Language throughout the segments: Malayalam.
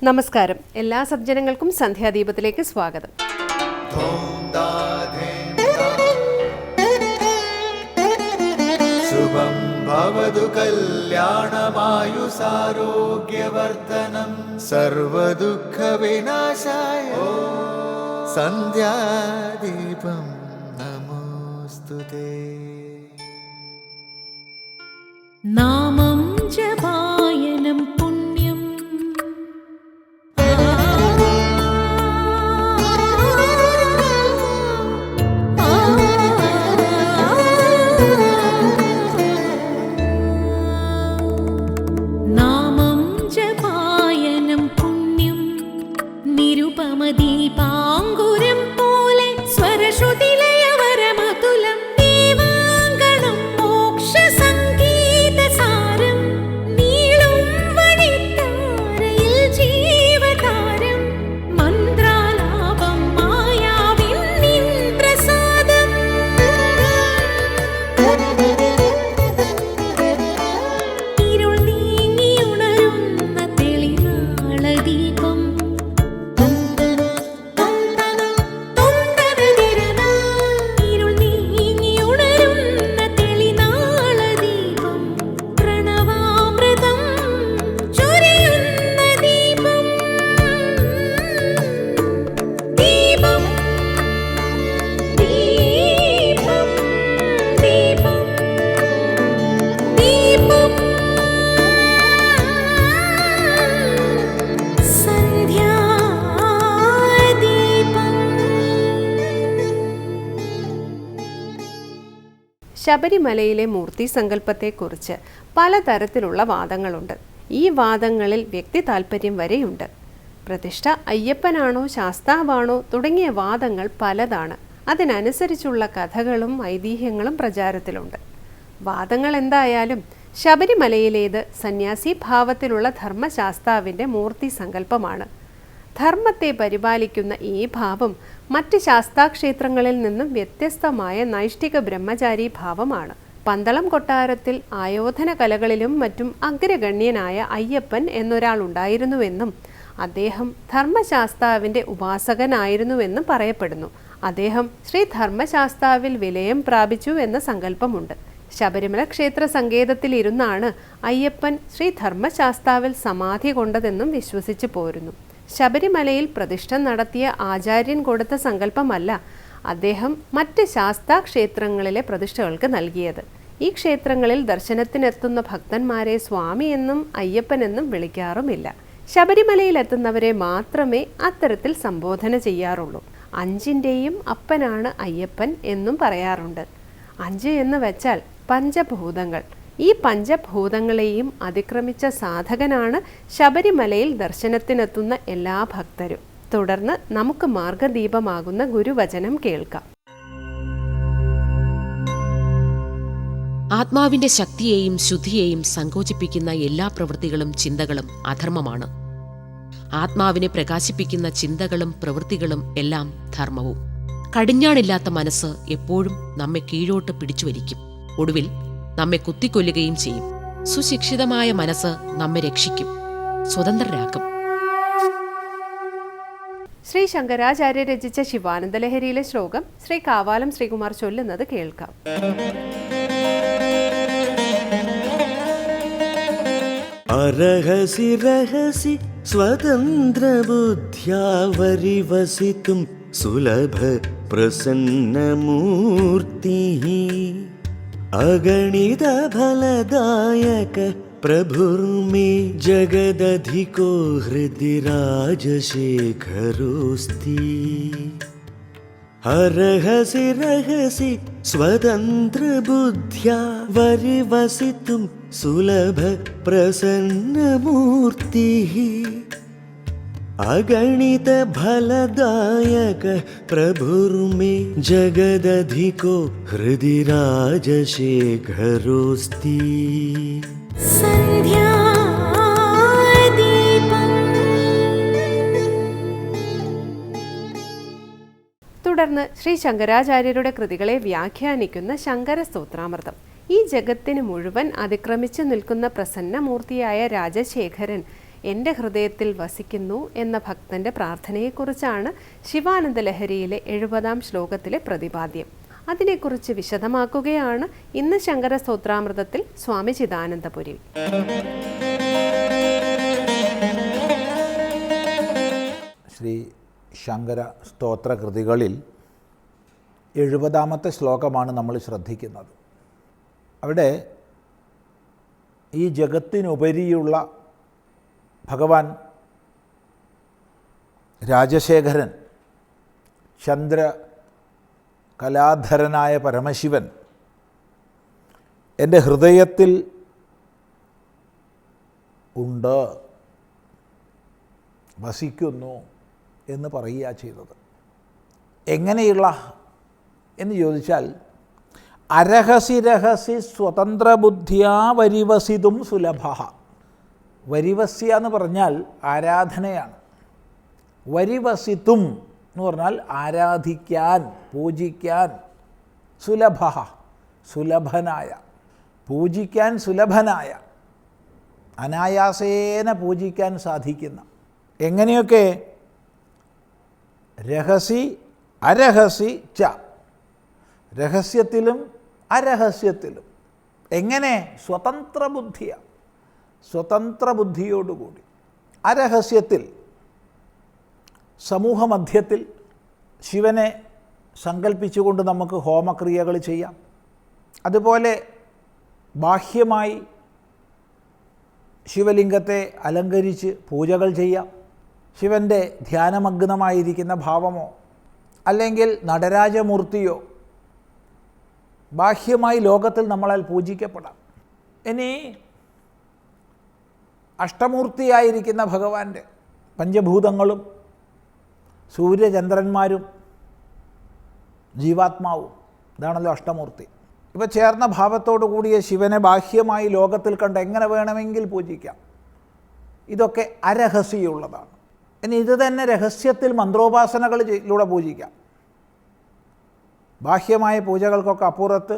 നമസ്കാരം. എല്ലാ സജ്ജനങ്ങൾക്കും സന്ധ്യാദീപത്തിലേക്ക് സ്വാഗതം. ശുഭം ഭവതു കല്യാണമായുസാരോഗ്യവർദ്ധനം സർവദുഃഖ വിനാശായ സന്ധ്യാദീപം നമോസ്തുതേ. നാമം ജപായനം പുണ്യം നാമം ജപായനം പുണ്യം നിരുപമദീപാങ്കുരം പോലെ സ്വരശ്രുതിലയവരമതുലം ദീവാങ്കണം മോക്ഷസംഗീതസാരം നീളും വഴിത്താരയിൽ ജീവതാരം മന്ത്രാലാപം മായാവിൻ നിൻ പ്രസാദം. ഇരുൾ നീങ്ങിയുണരുന്ന തെളിനാളദീപം ഇരുൾ നീങ്ങിയുണരുന്ന തെളിനാളദീപം പ്രണവാമൃതം ചൊരിയുന്ന ദീപം ദീപം ദീപം ദീപം ദീപം ശബരിമലയിലെ മൂർത്തി സങ്കല്പത്തെക്കുറിച്ച് പലതരത്തിലുള്ള വാദങ്ങളുണ്ട്. ഈ വാദങ്ങളിൽ വ്യക്തി താൽപ്പര്യം വരെയുണ്ട്. പ്രതിഷ്ഠ അയ്യപ്പനാണോ ശാസ്താവാണോ തുടങ്ങിയ വാദങ്ങൾ പലതാണ്. അതിനനുസരിച്ചുള്ള കഥകളും ഐതിഹ്യങ്ങളും പ്രചാരത്തിലുണ്ട്. വാദങ്ങൾ എന്തായാലും ശബരിമലയിലേത് സന്യാസി ഭാവത്തിലുള്ള ധർമ്മശാസ്താവിൻ്റെ മൂർത്തി സങ്കല്പമാണ്. ധർമ്മത്തെ പരിപാലിക്കുന്ന ഈ ഭാവം മറ്റ് ശാസ്താക്ഷേത്രങ്ങളിൽ നിന്നും വ്യത്യസ്തമായ നൈഷ്ഠിക ബ്രഹ്മചാരി ഭാവമാണ്. പന്തളം കൊട്ടാരത്തിൽ ആയോധന കലകളിലും മറ്റും അഗ്രഗണ്യനായ അയ്യപ്പൻ എന്നൊരാളുണ്ടായിരുന്നുവെന്നും അദ്ദേഹം ധർമ്മശാസ്താവിൻ്റെ ഉപാസകനായിരുന്നുവെന്നും പറയപ്പെടുന്നു. അദ്ദേഹം ശ്രീ ധർമ്മശാസ്താവിൽ വിലയം പ്രാപിച്ചു എന്ന സങ്കല്പമുണ്ട്. ശബരിമല ക്ഷേത്ര സങ്കേതത്തിലിരുന്നാണ് അയ്യപ്പൻ ശ്രീ ധർമ്മശാസ്താവിൽ സമാധി കൊണ്ടതെന്നും വിശ്വസിച്ചു പോരുന്നു. ശബരിമലയിൽ പ്രതിഷ്ഠ നടത്തിയ ആചാര്യൻ കൊടുത്ത സങ്കല്പമല്ല അദ്ദേഹം മറ്റ് ശാസ്താക്ഷേത്രങ്ങളിലെ പ്രതിഷ്ഠകൾക്ക് നൽകിയത്. ഈ ക്ഷേത്രങ്ങളിൽ ദർശനത്തിനെത്തുന്ന ഭക്തന്മാരെ സ്വാമി എന്നും അയ്യപ്പൻ എന്നും വിളിക്കാറുമില്ല. ശബരിമലയിലെത്തുന്നവരെ മാത്രമേ അത്തരത്തിൽ സംബോധന ചെയ്യാറുള്ളൂ. അഞ്ചിൻ്റെയും അപ്പനാണ് അയ്യപ്പൻ എന്നും പറയാറുണ്ട്. 5 എന്ന് വെച്ചാൽ പഞ്ചഭൂതങ്ങൾ. ഈ പഞ്ചഭൂതങ്ങളെയും അതിക്രമിച്ച സാധകനാണ് ശബരിമലയിൽ ദർശനത്തിനെത്തുന്ന എല്ലാ ഭക്തരും. തുടർന്ന് നമുക്ക് മാർഗദീപമാകുന്ന ഗുരുവചനം കേൾക്കാം. ആത്മാവിന്റെ ശക്തിയെയും ശുദ്ധിയെയും സങ്കോചിപ്പിക്കുന്ന എല്ലാ പ്രവൃത്തികളും ചിന്തകളും അധർമ്മമാണ്. ആത്മാവിനെ പ്രകാശിപ്പിക്കുന്ന ചിന്തകളും പ്രവൃത്തികളും എല്ലാം ധർമ്മവും. കടിഞ്ഞാണില്ലാത്ത മനസ്സ് എപ്പോഴും നമ്മെ കീഴോട്ട് പിടിച്ചു വലിക്കും. ഒടുവിൽ നമ്മെ കുത്തിക്കൊല്ലുകയും ചെയ്യും. സുശിക്ഷിതമായ മനസ്സ് നമ്മെ രക്ഷിക്കും, സ്വതന്ത്രരാക്കും. ശ്രീ ശങ്കരാചാര്യ രചിച്ച ശിവാനന്ദലഹരിയിലെ ശ്ലോകം ശ്രീ കാവാലം ശ്രീകുമാർ ചൊല്ലുന്നത് കേൾക്കാം. അരഹസി രഹസി സ്വതന്ത്ര ബുദ്ധ്യാ വരിവസിതും സുലഭ പ്രസന്നമൂർത്തി അഗണിത ഫലദായക പ്രഭുർമേ ജഗദധികോ ഹൃദി രാജശേഖരോസ്തി. അർഹസി രഹസി സ്വതന്ത്ര ബുദ്ധ്യാ വരിവസിതും സുലഭ പ്രസന്നമൂർത്തി അഗണിത ഫലദായക പ്രഭുർമേ ജഗദധികോ ഹൃദി രാജശേഖരോസ്തി. തുടർന്ന് ശ്രീ ശങ്കരാചാര്യരുടെ കൃതികളെ വ്യാഖ്യാനിക്കുന്ന ശങ്കര സ്തോത്രാമൃതം. ഈ ജഗത്തിന് മുഴുവൻ അതിക്രമിച്ചു നിൽക്കുന്ന പ്രസന്നമൂർത്തിയായ രാജശേഖരൻ എൻ്റെ ഹൃദയത്തിൽ വസിക്കുന്നു എന്ന ഭക്തൻ്റെ പ്രാർത്ഥനയെക്കുറിച്ചാണ് ശിവാനന്ദ ലഹരിയിലെ 70-ാം ശ്ലോകത്തിലെ പ്രതിപാദ്യം. അതിനെക്കുറിച്ച് വിശദമാക്കുകയാണ് ഇന്ന് ശങ്കര സ്തോത്രാമൃതത്തിൽ സ്വാമി ചിദാനന്ദപുരി. ശ്രീ ശങ്കര സ്തോത്രകൃതികളിൽ 70-ാമത്തെ ശ്ലോകമാണ് നമ്മൾ ശ്രദ്ധിക്കുന്നത്. അവിടെ ഈ ജഗത്തിനുപരിയുള്ള ഭഗവാൻ രാജശേഖരൻ, ചന്ദ്ര കലാധരനായ പരമശിവൻ എൻ്റെ ഹൃദയത്തിൽ ഉണ്ട്, വസിക്കുന്നു എന്ന് പറയുക ചെയ്തത്. എങ്ങനെയുള്ള എന്ന് ചോദിച്ചാൽ, അരഹസി രഹസി സ്വതന്ത്രബുദ്ധിയാ വരിവസിതും സുലഭ. വരിവസ്യ എന്ന് പറഞ്ഞാൽ ആരാധനയാണ്. വരിവസിതും എന്ന് പറഞ്ഞാൽ ആരാധിക്കാൻ, പൂജിക്കാൻ. സുലഭ, സുലഭനായ, പൂജിക്കാൻ സുലഭനായ, അനായാസേന പൂജിക്കാൻ സാധിക്കുന്ന. എങ്ങനെയൊക്കെ? രഹസി അരഹസി ച, രഹസ്യത്തിലും അരഹസ്യത്തിലും. എങ്ങനെ? സ്വതന്ത്ര ബുദ്ധിയ, സ്വതന്ത്ര ബുദ്ധിയോടുകൂടി. അരഹസ്യത്തിൽ സമൂഹമധ്യത്തിൽ ശിവനെ സങ്കല്പിച്ചുകൊണ്ട് നമുക്ക് ഹോമക്രിയകൾ ചെയ്യാം. അതുപോലെ ബാഹ്യമായി ശിവലിംഗത്തെ അലങ്കരിച്ച് പൂജകൾ ചെയ്യാം. ശിവൻ്റെ ധ്യാനമഗ്നമായിരിക്കുന്ന ഭാവമോ അല്ലെങ്കിൽ നടരാജമൂർത്തിയോ ബാഹ്യമായി ലോകത്തിൽ നമ്മളാൽ പൂജിക്കപ്പെടാം. ഇനി അഷ്ടമൂർത്തിയായിരിക്കുന്ന ഭഗവാന്റെ പഞ്ചഭൂതങ്ങളും സൂര്യചന്ദ്രന്മാരും ജീവാത്മാവും, ഇതാണല്ലോ അഷ്ടമൂർത്തി. ഇവ ചേർന്ന ഭാവത്തോടു കൂടിയ ശിവനെ ബാഹ്യമായി ലോകത്തിൽ കണ്ട് എങ്ങനെ വേണമെങ്കിൽ പൂജിക്കാം. ഇതൊക്കെ അരഹസ്യമുള്ളതാണ്. ഇനി ഇത് തന്നെ രഹസ്യത്തിൽ മന്ത്രോപാസനകളിലൂടെ പൂജിക്കാം. ബാഹ്യമായ പൂജകൾക്കൊക്കെ അപ്പുറത്ത്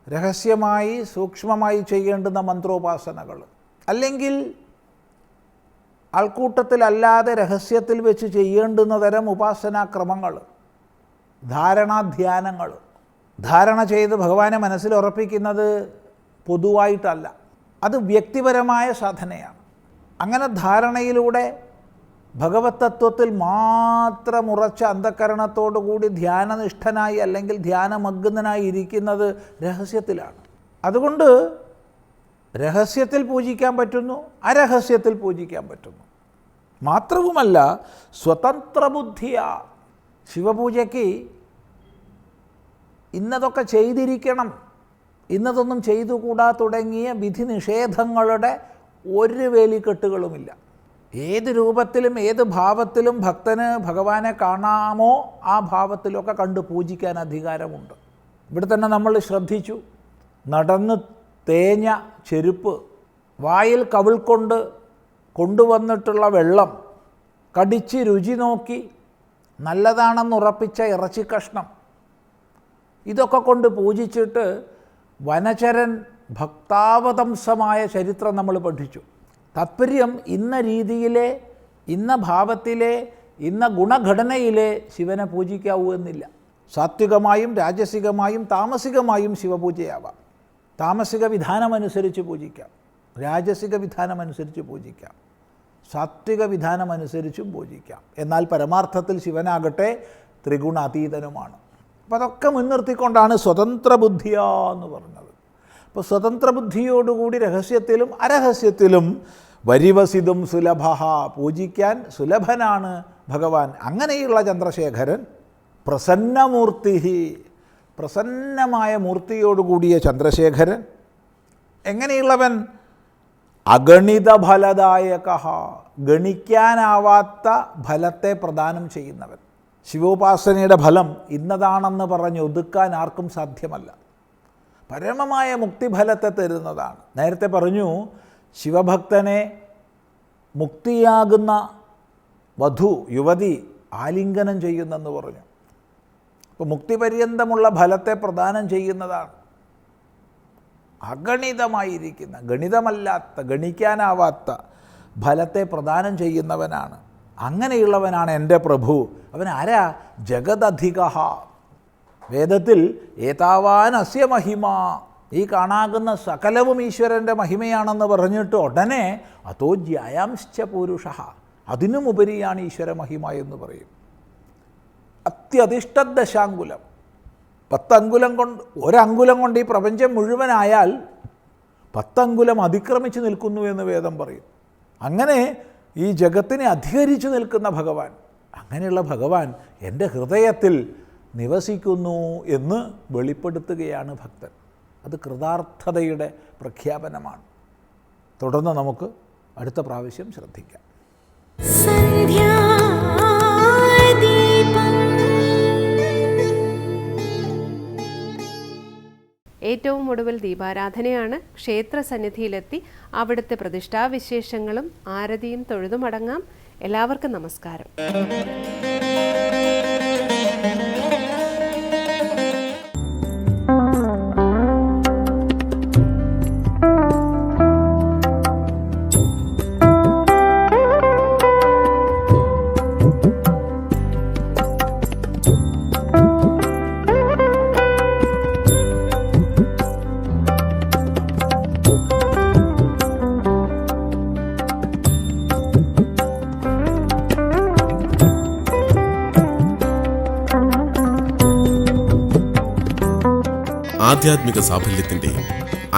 രഹസ്യമായി സൂക്ഷ്മമായി ചെയ്യേണ്ടുന്ന മന്ത്രോപാസനകൾ, അല്ലെങ്കിൽ ആൾക്കൂട്ടത്തിലല്ലാതെ രഹസ്യത്തിൽ വെച്ച് ചെയ്യേണ്ടുന്ന തരം ഉപാസനാക്രമങ്ങൾ, ധാരണാധ്യാനങ്ങൾ. ധാരണ ചെയ്ത് ഭഗവാനെ മനസ്സിൽ ഉറപ്പിക്കുന്നത് പൊതുവായിട്ടല്ല, അത് വ്യക്തിപരമായ സാധനയാണ്. അങ്ങനെ ധാരണയിലൂടെ ഭഗവത് തത്വത്തിൽ മാത്രം ഉറച്ച അന്ധകരണത്തോടുകൂടി ധ്യാനനിഷ്ഠനായി അല്ലെങ്കിൽ ധ്യാനമഗ്നനായി ഇരിക്കുന്നത് രഹസ്യത്തിലാണ്. അതുകൊണ്ട് രഹസ്യത്തിൽ പൂജിക്കാൻ പറ്റുന്നു, അരഹസ്യത്തിൽ പൂജിക്കാൻ പറ്റുന്നു. മാത്രവുമല്ല, സ്വതന്ത്രബുദ്ധിയ. ശിവപൂജയ്ക്ക് ഇന്നതൊക്കെ ചെയ്തിരിക്കണം, ഇന്നതൊന്നും ചെയ്തുകൂടാ തുടങ്ങിയ വിധി നിഷേധങ്ങളുടെ ഒരു വേലിക്കെട്ടുകളുമില്ല. ഏത് രൂപത്തിലും ഏത് ഭാവത്തിലും ഭക്തന് ഭഗവാനെ കാണാമോ ആ ഭാവത്തിലൊക്കെ കണ്ട് പൂജിക്കാൻ അധികാരമുണ്ട്. ഇവിടെ തന്നെ നമ്മൾ ശ്രദ്ധിച്ചു, നടന്ന് തേഞ്ഞ ചെരുപ്പ്, വായിൽ കവിൾ കൊണ്ട് കൊണ്ടുവന്നിട്ടുള്ള വെള്ളം, കടിച്ച് രുചി നോക്കി നല്ലതാണെന്നുറപ്പിച്ച ഇറച്ചിക്കഷ്ണം, ഇതൊക്കെ കൊണ്ട് പൂജിച്ചിട്ട് വനചരൻ ഭക്താവതംസമായ ചരിത്രം നമ്മൾ പഠിച്ചു. താത്പര്യം ഇന്ന രീതിയിലെ, ഇന്ന ഭാവത്തിലെ, ഇന്ന ഗുണഘടനയിലെ ശിവനെ പൂജിക്കാവൂ എന്നില്ല. സാത്വികമായും രാജസികമായും താമസികമായും ശിവപൂജയാവാം. താമസിക വിധാനമനുസരിച്ച് പൂജിക്കാം, രാജസിക വിധാനമനുസരിച്ച് പൂജിക്കാം, സാത്വിക വിധാനമനുസരിച്ചും പൂജിക്കാം. എന്നാൽ പരമാർത്ഥത്തിൽ ശിവനാകട്ടെ ത്രിഗുണാതീതനുമാണ്. അപ്പോൾ അതൊക്കെ മുൻനിർത്തിക്കൊണ്ടാണ് സ്വതന്ത്ര ബുദ്ധിയ എന്ന് പറഞ്ഞത്. അപ്പോൾ സ്വതന്ത്ര ബുദ്ധിയോടുകൂടി രഹസ്യത്തിലും അരഹസ്യത്തിലും വരിവസിതും സുലഭ, പൂജിക്കാൻ സുലഭനാണ് ഭഗവാൻ. അങ്ങനെയുള്ള ചന്ദ്രശേഖരൻ പ്രസന്നമൂർത്തി, പ്രസന്നമായ മൂർത്തിയോടുകൂടിയ ചന്ദ്രശേഖരൻ. എങ്ങനെയുള്ളവൻ? അഗണിത ഫലദായക, ഗണിക്കാനാവാത്ത ഫലത്തെ പ്രദാനം ചെയ്യുന്നവൻ. ശിവോപാസനയുടെ ഫലം ഇന്നതാണെന്ന് പറഞ്ഞ് ഒതുക്കാൻ ആർക്കും സാധ്യമല്ല. പരമമായ മുക്തിഫലത്തെ തരുന്നതാണ്. നേരത്തെ പറഞ്ഞു, ശിവഭക്തനെ മുക്തിയാകുന്ന വധു, യുവതി ആലിംഗനം ചെയ്യുന്നെന്ന് പറഞ്ഞു. അപ്പോൾ മുക്തിപര്യന്തമുള്ള ഫലത്തെ പ്രദാനം ചെയ്യുന്നതാണ്. അഗണിതമായിരിക്കുന്ന, ഗണിതമല്ലാത്ത, ഗണിക്കാനാവാത്ത ഫലത്തെ പ്രദാനം ചെയ്യുന്നവനാണ്. അങ്ങനെയുള്ളവനാണ് എൻ്റെ പ്രഭു. അവൻ ആരാ? ജഗദധികഃ. വേദത്തിൽ ഏതാവാൻ അസ്യ മഹിമ, ഈ കാണാകുന്ന സകലവും ഈശ്വരൻ്റെ മഹിമയാണെന്ന് പറഞ്ഞിട്ട് ഉടനെ അതോ ജ്യായാംശ്ച പുരുഷ, അതിനുമുപരിയാണ് ഈശ്വര മഹിമ എന്ന് പറയും. അത്യധിഷ്ഠദശാങ്കുലം, 10 അങ്കുലം കൊണ്ട്, ഒരങ്കുലം കൊണ്ട് ഈ പ്രപഞ്ചം മുഴുവനായാൽ 10 അങ്കുലം അതിക്രമിച്ച് നിൽക്കുന്നു എന്ന് വേദം പറയും. അങ്ങനെ ഈ ജഗത്തിനെ അധികരിച്ചു നിൽക്കുന്ന ഭഗവാൻ, അങ്ങനെയുള്ള ഭഗവാൻ എൻ്റെ ഹൃദയത്തിൽ നിവസിക്കുന്നു എന്ന് വെളിപ്പെടുത്തുകയാണ് ഭക്തൻ. അത് കൃതാർത്ഥതയുടെ പ്രഖ്യാപനമാണ്. തുടർന്ന് നമുക്ക് അടുത്ത പ്രാവശ്യം ശ്രദ്ധിക്കാം. ഏറ്റവും ഒടുവിൽ ദീപാരാധനയാണ്. ക്ഷേത്ര സന്നിധിയിലെത്തി അവിടുത്തെ പ്രതിഷ്ഠാവിശേഷങ്ങളും ആരതിയും തൊഴുതുമടങ്ങാം. എല്ലാവർക്കും നമസ്കാരം. ആധ്യാത്മിക സാഫല്യത്തിന്റെയും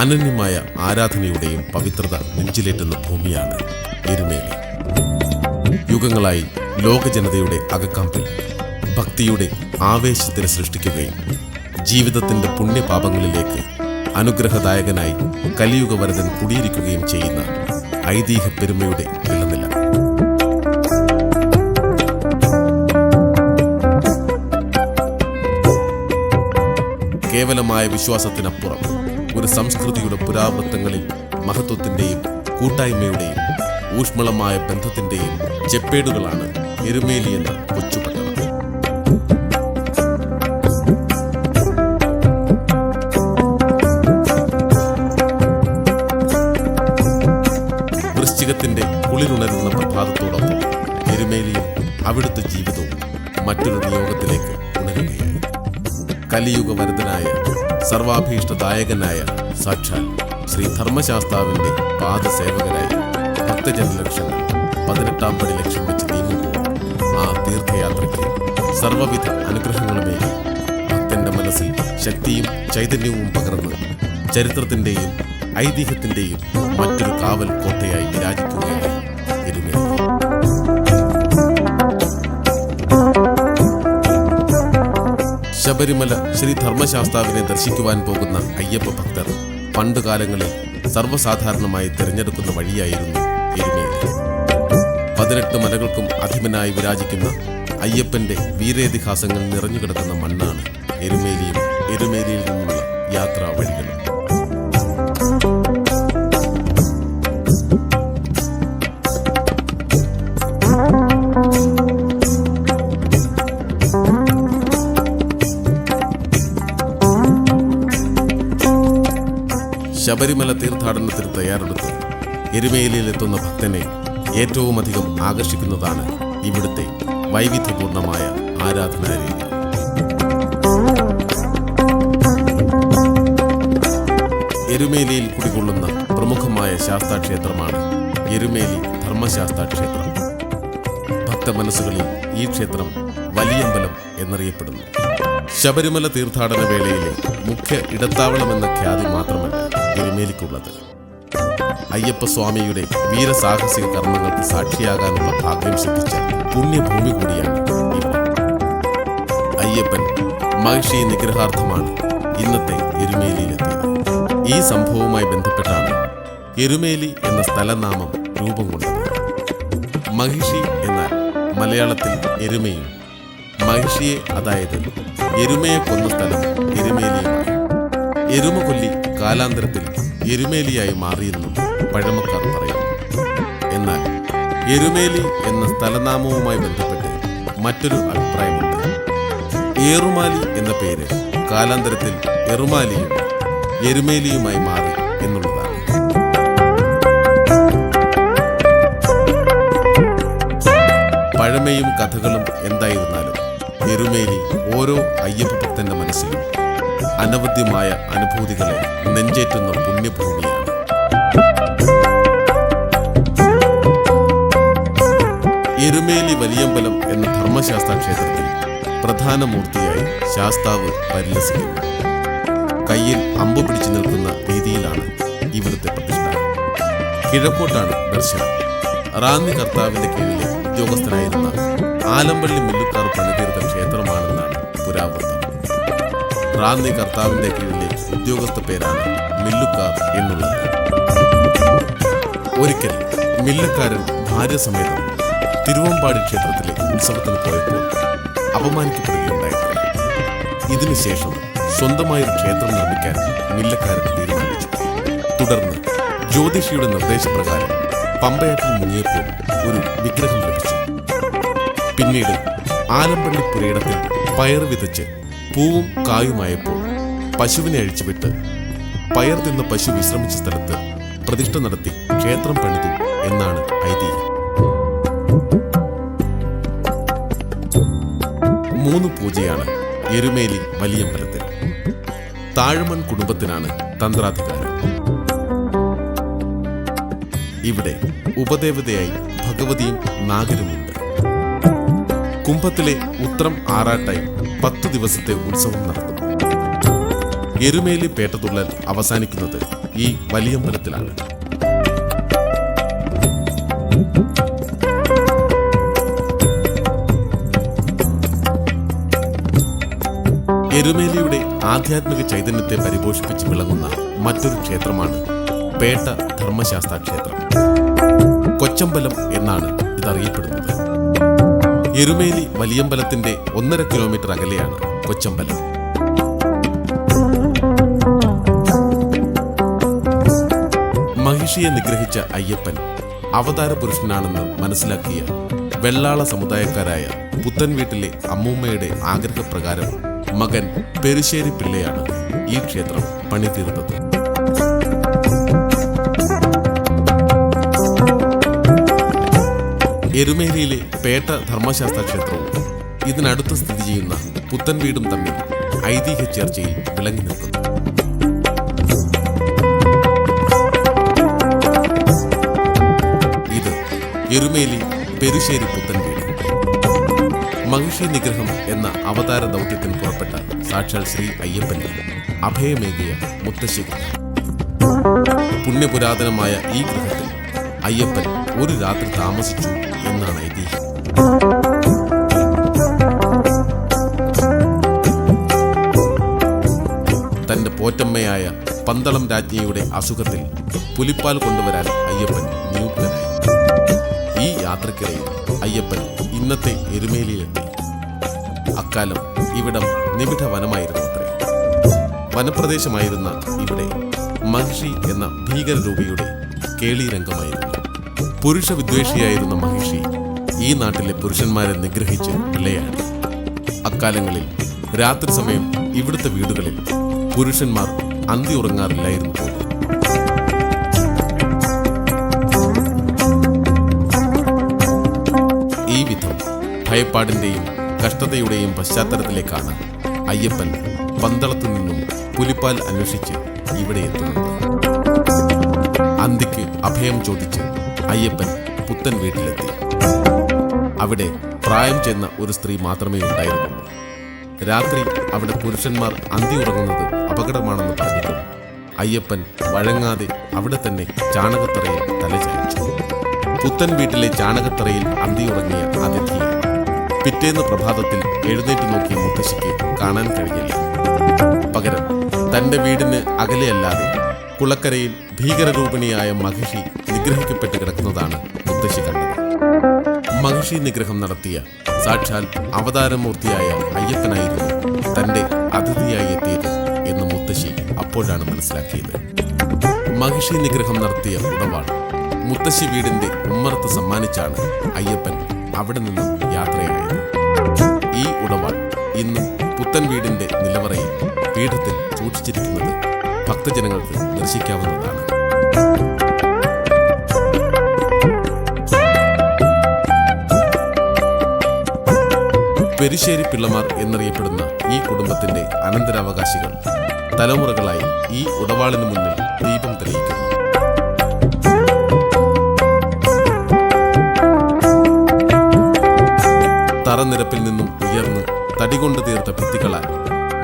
അനന്യമായ ആരാധനയുടെയും പവിത്രത നെഞ്ചിലേറ്റുന്ന ഭൂമിയാണ് എരുമേലി. യുഗങ്ങളായി ലോകജനതയുടെ അകക്കാമ്പിൽ ഭക്തിയുടെ ആവേശത്തിന് സൃഷ്ടിക്കുകയും ജീവിതത്തിന്റെ പുണ്യപാപങ്ങളിലേക്ക് അനുഗ്രഹദായകനായി കലിയുഗവരദൻ കുടിയിരിക്കുകയും ചെയ്യുന്ന ഐതിഹ്യ പെരുമയുടെ ഇളനില. കേവലമായ വിശ്വാസത്തിനപ്പുറം ഒരു സംസ്കൃതിയുടെ പുരാവൃത്തങ്ങളിൽ മഹത്വത്തിന്റെയും കൂട്ടായ്മയുടെയും ഊഷ്മളമായ ബന്ധത്തിന്റെയും ചെപ്പേടുകളാണ് എരുമേലി എന്ന കൊച്ചുപട്ടണം. വൃശ്ചികത്തിന്റെ കുളിരുണരുന്ന പ്രഭാതത്തോടൊപ്പം എരുമേലിയും അവിടുത്തെ ജീവിതവും മറ്റൊരു നിയോഗത്തിലേക്ക് ഉണരുകയായി. കലിയുഗവരദനായ സർവാഭീഷ്ടദായകനായ സാക്ഷാൽ ശ്രീ ധർമ്മശാസ്താവിന്റെ പാദസേവകരായി ഭക്തജനലക്ഷങ്ങൾ 18-ാം പടി ലക്ഷ്യം വെച്ച് നീങ്ങുമ്പോൾ ആ തീർത്ഥയാത്രയ്ക്ക് സർവവിധ അനുഗ്രഹങ്ങളുമേകി ഭക്തന്റെ മനസ്സിൽ ശക്തിയും ചൈതന്യവും പകർന്ന് ചരിത്രത്തിന്റെയും ഐതിഹ്യത്തിന്റെയും മറ്റൊരു കാവൽ കോട്ടയായി വിരാജിക്കുകയാണ് എരുമേലി. ശബരിമല ശ്രീ ധർമ്മശാസ്താവിനെ ദർശിക്കുവാൻ പോകുന്ന അയ്യപ്പ ഭക്തർ പണ്ടുകാലങ്ങളിൽ സർവ്വസാധാരണമായി തിരഞ്ഞെടുക്കുന്ന വഴിയായിരുന്നു എരുമേലി. 18 മലകൾക്കും അധിപനായി വിരാജിക്കുന്ന അയ്യപ്പന്റെ വീരേതിഹാസങ്ങൾ നിറഞ്ഞുകിടക്കുന്ന മണ്ണാണ് എരുമേലിയും എരുമേലിയിൽ നിന്നുള്ള യാത്രാ വഴികളും. ശബരിമല തീർത്ഥാടനത്തിന് തയ്യാറെടുത്ത് എരുമേലിയിലെത്തുന്ന ഭക്തനെ ഏറ്റവുമധികം ആകർഷിക്കുന്നതാണ് ഇവിടുത്തെ വൈവിധ്യപൂർണമായ ആരാധനാരീതി. എരുമേലിയിൽ കുടികൊള്ളുന്ന പ്രമുഖമായ ശാസ്താക്ഷേത്രമാണ് എരുമേലി ധർമ്മശാസ്താ ക്ഷേത്രം. ഭക്തമനസ്സുകളിൽ ഈ ക്ഷേത്രം വലിയമ്പലം എന്നറിയപ്പെടുന്നു. ശബരിമല തീർത്ഥാടന വേളയിലെ മുഖ്യ ഇടത്താവളമെന്ന ഖ്യാതി മാത്രമല്ല എരുമേലിക്കുള്ളത്. അയ്യപ്പസ്വാമിയുടെ വീരസാഹസിക കർമ്മങ്ങൾക്ക് സാക്ഷിയാകാനുള്ള ഭാഗ്യം സിദ്ധിച്ച പുണ്യഭൂമി കൂടിയാണ് ഇവിടെ. അയ്യപ്പൻ മഹിഷി നിഗ്രഹാർത്ഥമാണ് ഇന്നത്തെ എരുമേലിയിലെത്തിയത്. ഈ സംഭവവുമായി ബന്ധപ്പെട്ടാണ് എരുമേലി എന്ന സ്ഥലനാമം രൂപം കൊണ്ടത്. മഹിഷി എന്നാൽ മലയാളത്തിൽ എരുമയും, മഹിഷിയെ അതായത് എരുമയെ കൊന്ന സ്ഥലം എരുമേലിയുമായി. എരുമ കൊല്ലി കാലാന്തരത്തിൽ എരുമേലിയായി മാറിയെന്നും പഴമക്കാർ പറയുന്നു. എന്നാൽ എരുമേലി എന്ന സ്ഥലനാമവുമായി ബന്ധപ്പെട്ട് മറ്റൊരു അഭിപ്രായമുണ്ട്. ഏറുമാലി എന്ന പേര് കാലാന്തരത്തിൽ എറുമാലിയും എരുമേലിയുമായി മാറി എന്നുള്ളതാണ്. പഴമയും കഥകളും എന്തായിരുന്നാലും എരുമേലി ഓരോ അയ്യപ്പ ഭക്തന്റെ മനസ്സിലും അനവധ്യമായ അനുഭൂതികളെ നെഞ്ചേറ്റുന്ന പുണ്യഭൂമിയാണ്. എരുമേലി വലിയമ്പലം എന്ന ധർമ്മശാസ്ത്ര ക്ഷേത്രത്തിൽ പ്രധാന മൂർത്തിയായി ശാസ്താവ് പരിലസിക്കുന്നു. കയ്യിൽ അമ്പ് പിടിച്ചു നിൽക്കുന്ന രീതിയിലാണ് ഇവിടുത്തെ പ്രതിഷ്ഠ. കിഴക്കോട്ടാണ് ദർശനം. റാന്നി കർത്താവിന്റെ കീഴിലെ ഉദ്യോഗസ്ഥനായിരുന്ന ആലമ്പള്ളി മില്ലുക്കാർ പണിതീർത്ത ക്ഷേത്രമാണെന്നാണ് പുരാവൃത്തം. റാന്നി കർത്താവിന്റെ കീഴിലെ ഉദ്യോഗസ്ഥ പേരാണ് മില്ലുക്കാർ എന്നുള്ളത്. ഒരിക്കൽ മില്ലക്കാരൻ ഭാര്യ സമേതം തിരുവമ്പാടി ക്ഷേത്രത്തിലെ ഉത്സവത്തിന് പോയപ്പോൾ അപമാനിക്കപ്പെടുകയുണ്ടായിട്ടുണ്ട്. ഇതിനുശേഷം സ്വന്തമായൊരു ക്ഷേത്രം നിർമ്മിക്കാൻ മില്ലക്കാരൻ തീരുമാനിച്ചു. തുടർന്ന് ജ്യോതിഷിയുടെ നിർദ്ദേശപ്രകാരം പമ്പയാറ്റിൽ മുങ്ങിയപ്പോൾ ഒരു വിഗ്രഹം ലഭിച്ചു. പിന്നീട് ആലമ്പള്ളി പുരയിടത്തിൽ പയർ വിതച്ച് പൂവും കായുമായപ്പോൾ പശുവിനെ അഴിച്ചുവിട്ട് പയർ തിന്ന പശു വിശ്രമിച്ച സ്ഥലത്ത് പ്രതിഷ്ഠ നടത്തി ക്ഷേത്രം പണിതു എന്നാണ് ഐതിഹ്യം. 3 പൂജയാണ് എരുമേലി വലിയമ്പലത്തിൽ. താഴമൺ കുടുംബത്തിനാണ് തന്ത്രാധികാരം. ഇവിടെ ഉപദേവതയായി ഭഗവതിയും നാഗരുമുണ്ട്. കുംഭത്തിലെ ഉത്രം ആറാട്ടായി 10 ദിവസത്തെ ഉത്സവം നടത്തും. എരുമേലി പേട്ടതുള്ളൽ അവസാനിക്കുന്നത് ഈ വലിയമ്പലത്തിലാണ്. എരുമേലിയുടെ ആധ്യാത്മിക ചൈതന്യത്തെ പരിപോഷിപ്പിച്ച് വിളങ്ങുന്ന മറ്റൊരു ക്ഷേത്രമാണ് പേട്ട ധർമ്മശാസ്ത്ര ക്ഷേത്രം. കൊച്ചമ്പലം എന്നാണ് ഇതറിയപ്പെടുന്നത്. എരുമേലി വലിയമ്പലത്തിന്റെ 1.5 കിലോമീറ്റർ അകലെയാണ് കൊച്ചമ്പലം. മഹിഷിയെ നിഗ്രഹിച്ച അയ്യപ്പൻ അവതാര പുരുഷനാണെന്ന് മനസ്സിലാക്കിയ വെള്ളാള സമുദായക്കാരായ പുത്തൻ വീട്ടിലെ അമ്മൂമ്മയുടെ ആഗ്രഹപ്രകാരം മകൻ പെരുശ്ശേരി പിള്ളയാണ് ഈ ക്ഷേത്രം പണിതീർത്തത്. എരുമേലിയിലെ പേട്ട ധർമ്മശാസ്ത്ര ക്ഷേത്രവും ഇതിനടുത്ത് സ്ഥിതി ചെയ്യുന്ന പുത്തൻ വീടും തമ്മിൽ ഐതിഹ്യ ചർച്ചയിൽ വിളങ്ങി നിൽക്കുന്നു. ഇത് എരുമേലി പെരുശ്ശേരി പുത്തൻ വീട്. മഹിഷി നിഗ്രഹം എന്ന അവതാര ദൗത്യത്തിന് പുറപ്പെട്ട സാക്ഷാൽ ശ്രീ അയ്യപ്പന്റെ അഭയമേകിയ മുത്തശ്ശി ഗൃഹം. പുണ്യപുരാതനമായ ഈ ഗൃഹത്തിൽ അയ്യപ്പൻ ഒരു രാത്രി താമസിച്ചു എന്നാണ് ഐതിഹ്യം. തന്റെ പോറ്റമ്മയായ പന്തളം രാജ്ഞിയുടെ അസുഖത്തിൽ പുലിപ്പാൽ കൊണ്ടുവരാൻ അയ്യപ്പൻ നിയുക്തനായി. ഈ യാത്രക്കിടയിൽ അയ്യപ്പൻ ഇന്നത്തെ എരുമേലിയിലെത്തി. അക്കാലം ഇവിടം നിബിഡ വനമായിരുന്നു അത്രേ. വനപ്രദേശമായിരുന്ന ഇവിടെ മഹിഷി എന്ന ഭീകരരൂപിയുടെ കേളീരംഗമായിരുന്നു. പുരുഷ വിദ്വേഷിയായിരുന്ന മഹിഷി ഈ നാട്ടിലെ പുരുഷന്മാരെ നിഗ്രഹിച്ച് വിളയാടി. അക്കാലങ്ങളിൽ രാത്രി സമയം ഇവിടുത്തെ വീടുകളിൽ പുരുഷന്മാർ അന്തി ഉറങ്ങാറില്ലായിരുന്നു പോലും. ഈ വിധം ഭയപ്പാടിന്റെയും കഷ്ടതയുടെയും പശ്ചാത്തലത്തിലേക്കാണ് അയ്യപ്പൻ പന്തളത്തു നിന്നും പുലിപ്പാൽ അന്വേഷിച്ച് ഇവിടെ എത്തുന്നത്. അന്തിക്ക് അഭയം ചോദിച്ച് അയ്യപ്പൻ പുത്തൻ വീട്ടിലെത്തി. അവിടെ പ്രായം ചെന്ന ഒരു സ്ത്രീ മാത്രമേ ഉണ്ടായിരുന്നുള്ളൂ. രാത്രി അവിടെ പുരുഷന്മാർ അന്തി ഉറങ്ങുന്നത് അപകടമാണെന്ന് പറഞ്ഞിട്ടും അയ്യപ്പൻ വഴങ്ങാതെ അവിടെ തന്നെ ചാണകത്തറയിൽ തലചായ്ച്ചു. പുത്തൻ വീട്ടിലെ ചാണകത്തറയിൽ അന്തി ഉറങ്ങിയ അതിഥിയെ പിറ്റേന്ന് പ്രഭാതത്തിൽ എഴുന്നേറ്റ് നോക്കിയ മുത്തശ്ശിക്ക് കാണാൻ കഴിഞ്ഞില്ല. പകരം തന്റെ വീടിന് അകലെയല്ലാതെ കുളക്കരയിൽ ഭീകരരൂപിണിയായ മഹിഷി നിഗ്രഹിക്കപ്പെട്ട് കിടക്കുന്നതാണ് മുത്തശ്ശി കണ്ടത്. മഹിഷി നിഗ്രഹം നടത്തിയ സാക്ഷാൽ അവതാരമൂർത്തിയായ അയ്യപ്പനായിരുന്നു തന്റെ അതിഥിയായി എത്തിയത് എന്ന് മുത്തശ്ശി അപ്പോഴാണ് മനസ്സിലാക്കിയത്. മഹിഷി നിഗ്രഹം നടത്തിയ ഉടവാൾ മുത്തശ്ശി വീടിന്റെ ഉമ്മറത്ത് സമ്മാനിച്ചാണ് അയ്യപ്പൻ അവിടെ നിന്നും യാത്രയായത്. ഈ ഉടവാൾ ഇന്നും പുത്തൻ വീടിന്റെ നിലവറയിൽ പീഠത്തിൽ സൂക്ഷിച്ചിരിക്കുന്നത് ഭക്തജനങ്ങൾക്ക് ദർശിക്കാവുന്നതാണ്. പെരുശ്ശേരി പിള്ളമാർ എന്നറിയപ്പെടുന്ന ഈ കുടുംബത്തിന്റെ അനന്തരാവകാശികൾ തലമുറകളായി ഈ ഉടവാളിന് മുന്നിൽ ദീപം തെളിയിക്കുന്നു. തറനിരപ്പിൽ നിന്നും ഉയർന്ന് തടികൊണ്ട് തീർത്ത ഭിത്തികളാൽ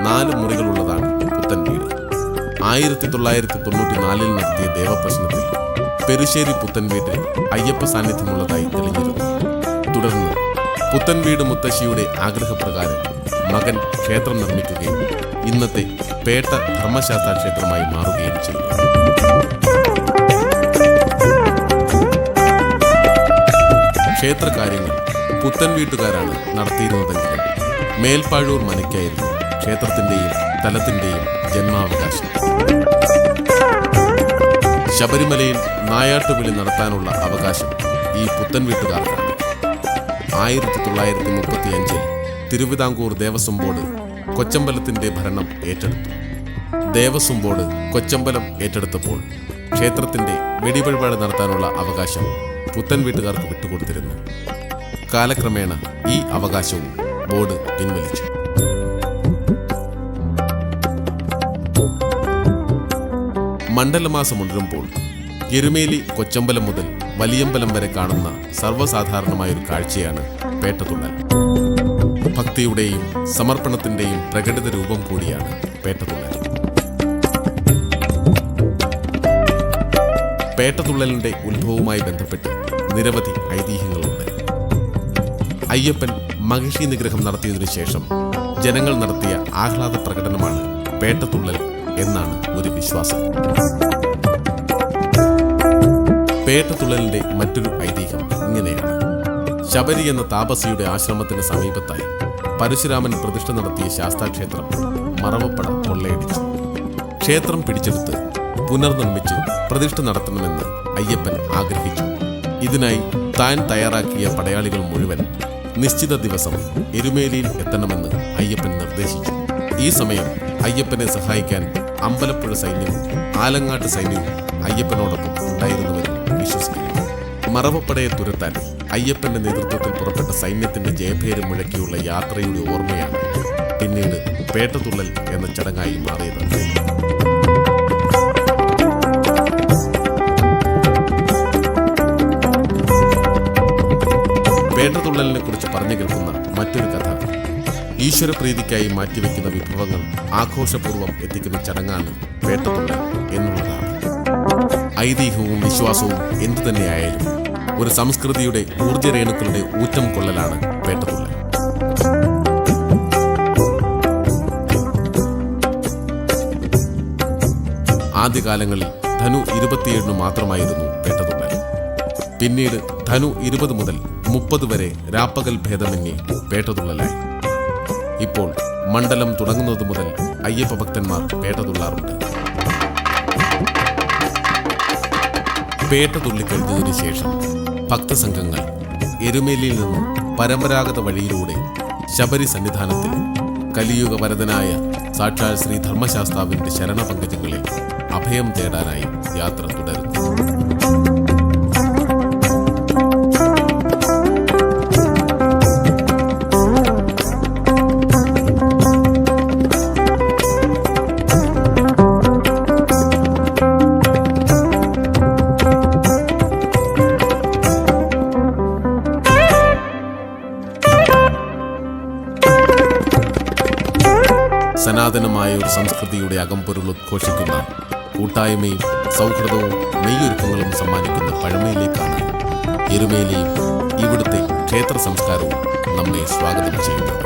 4 മുറികളുള്ളതാണ് പുത്തൻ വീട്. 1994 നടത്തിയ ദേവപ്രശ്നത്തിൽ പെരുശ്ശേരി പുത്തൻ വീട്ടിൽ അയ്യപ്പ സാന്നിധ്യമുള്ളതായി തെളിഞ്ഞിരുന്നു. തുടർന്ന് പുത്തൻ വീട് മുത്തശ്ശിയുടെ ആഗ്രഹപ്രകാരം മകൻ ക്ഷേത്രം നിർമ്മിക്കുകയും ഇന്നത്തെ പേട്ട ധർമ്മശാസ്ത്ര ക്ഷേത്രമായി മാറുകയും ചെയ്തു. ക്ഷേത്രകാര്യങ്ങൾ പുത്തൻ വീട്ടുകാരാണ് നടത്തിയിരുന്നതെങ്കിലും മേൽപ്പാഴൂർ മനയ്ക്കായിരുന്നു ക്ഷേത്രത്തിന്റെയും സ്ഥലത്തിന്റെയും ജന്മാവകാശം. ശബരിമലയിൽ നായാട്ടുവിളി നടത്താനുള്ള അവകാശം ഈ പുത്തൻ വീട്ടുകാർക്കാണ്. 1935 തിരുവിതാംകൂർ ദേവസ്വം ബോർഡ് കൊച്ചമ്പലത്തിന്റെ ഭരണം ഏറ്റെടുത്തു. ദേവസ്വം ബോർഡ് കൊച്ചമ്പലം ഏറ്റെടുത്തപ്പോൾ ക്ഷേത്രത്തിന്റെ വെടിവഴിപാട് നടത്താനുള്ള അവകാശം പുത്തൻ വീട്ടുകാർക്ക് വിട്ടുകൊടുത്തിരുന്നു. കാലക്രമേണ ഈ അവകാശവും ബോർഡ് പിൻവലിച്ചു. മണ്ഡലമാസം ഉണരുമ്പോൾ എരുമേലി കൊച്ചമ്പലം മുതൽ വലിയമ്പലം വരെ കാണുന്ന സർവ്വസാധാരണമായൊരു കാഴ്ചയാണ് പേട്ടതുള്ളൽ. ഭക്തിയുടെയും സമർപ്പണത്തിന്റെയും പ്രകടിത രൂപം കൂടിയാണ് പേട്ടതുള്ളൽ. പേട്ടതുള്ളലിന്റെ ഉത്ഭവവുമായി ബന്ധപ്പെട്ട് നിരവധി ഐതിഹ്യങ്ങളുണ്ട്. അയ്യപ്പൻ മഹിഷി നിഗ്രഹം നടത്തിയതിനു ശേഷം ജനങ്ങൾ നടത്തിയ ആഹ്ലാദ പ്രകടനമാണ് പേട്ടതുള്ളൽ എന്നാണ് ഒരു വിശ്വാസം. പേട്ടതുള്ളലിന്റെ മറ്റൊരു ഐതിഹ്യം ഇങ്ങനെയാണ്. ശബരി എന്ന താപസിയുടെ ആശ്രമത്തിന് സമീപത്തായി പരശുരാമൻ പ്രതിഷ്ഠ നടത്തിയ ശാസ്താക്ഷേത്രം മറവപ്പട കൊള്ളയടിച്ചു. ക്ഷേത്രം പിടിച്ചെടുത്ത് പുനർനിർമ്മിച്ച് പ്രതിഷ്ഠ നടത്തണമെന്ന് അയ്യപ്പൻ ആഗ്രഹിച്ചു. ഇതിനായി താൻ തയ്യാറാക്കിയ പടയാളികൾ മുഴുവൻ നിശ്ചിത ദിവസം എരുമേലിയിൽ എത്തണമെന്ന് അയ്യപ്പൻ നിർദ്ദേശിച്ചു. ഈ സമയം അയ്യപ്പനെ സഹായിക്കാൻ അമ്പലപ്പുഴ സൈന്യവും ആലങ്ങാട്ട് സൈന്യവും അയ്യപ്പനോടൊപ്പം ഉണ്ടായിരുന്നുവെന്ന് വിശ്വസിക്കുന്നു. മറവപ്പടയെ തുരത്താൻ അയ്യപ്പന്റെ നേതൃത്വത്തിൽ പുറപ്പെട്ട സൈന്യത്തിന്റെ ജയഭേരി മുഴക്കിയുള്ള യാത്രയുടെ ഓർമ്മയാണ് പിന്നീട് പേട്ടതുള്ളൽ എന്ന ചടങ്ങായി മാറിയത്. പേട്ടതുള്ളലിനെ കുറിച്ച് പറഞ്ഞു കേൾക്കുന്ന മറ്റൊരു കഥ ഈശ്വരപ്രീതിക്കായി മാറ്റിവെക്കുന്ന വിഭവങ്ങൾ ആഘോഷപൂർവ്വം എത്തിക്കുന്ന ചടങ്ങാണ് പേട്ടതുള്ളൽ എന്നുള്ളതാണ്. ഐതിഹ്യവും വിശ്വാസവും എന്തു തന്നെയായാലും ഒരു സംസ്കൃതിയുടെ ഊർജ്ജരേണുക്കളുടെ ഊറ്റം കൊള്ളലാണ് പേട്ടതുള്ളൽ. ആദ്യകാലങ്ങളിൽ ധനു 27 മാത്രമായിരുന്നു പേട്ടതുള്ളൽ. പിന്നീട് ധനു 20 മുതൽ 30 വരെ രാപ്പകൽ ഭേദമന്യേ പേട്ടതുള്ളലായി. ഇപ്പോൾ മണ്ഡലം തുടങ്ങുന്നത് മുതൽ അയ്യപ്പ ഭക്തന്മാർ പേട്ടതുള്ളാറുണ്ട്. പേട്ട തുള്ളിക്കഴിഞ്ഞതിനു ശേഷം ഭക്തസംഘങ്ങൾ എരുമേലിയിൽ നിന്നും പരമ്പരാഗത വഴിയിലൂടെ ശബരി സന്നിധാനത്തിൽ കലിയുഗ വരദനായ സാക്ഷാൽ ശ്രീ ധർമ്മശാസ്താവിന്റെ ശരണപങ്കജങ്ങളിൽ അഭയം തേടാനായി യാത്ര തുടരുന്നു. സനാതനമായ ഒരു സംസ്കൃതിയുടെ അകമ്പൊരുൾ ഉദ്ഘോഷിക്കുന്ന കൂട്ടായ്മയും സൗഹൃദവും നെയ്യൊരുക്കങ്ങളും സമ്മാനിക്കുന്ന പഴമയിലേക്കാണ് എരുമേലിയും ഇവിടുത്തെ ക്ഷേത്ര സംസ്കാരവും നമ്മെ സ്വാഗതം ചെയ്യുന്നത്.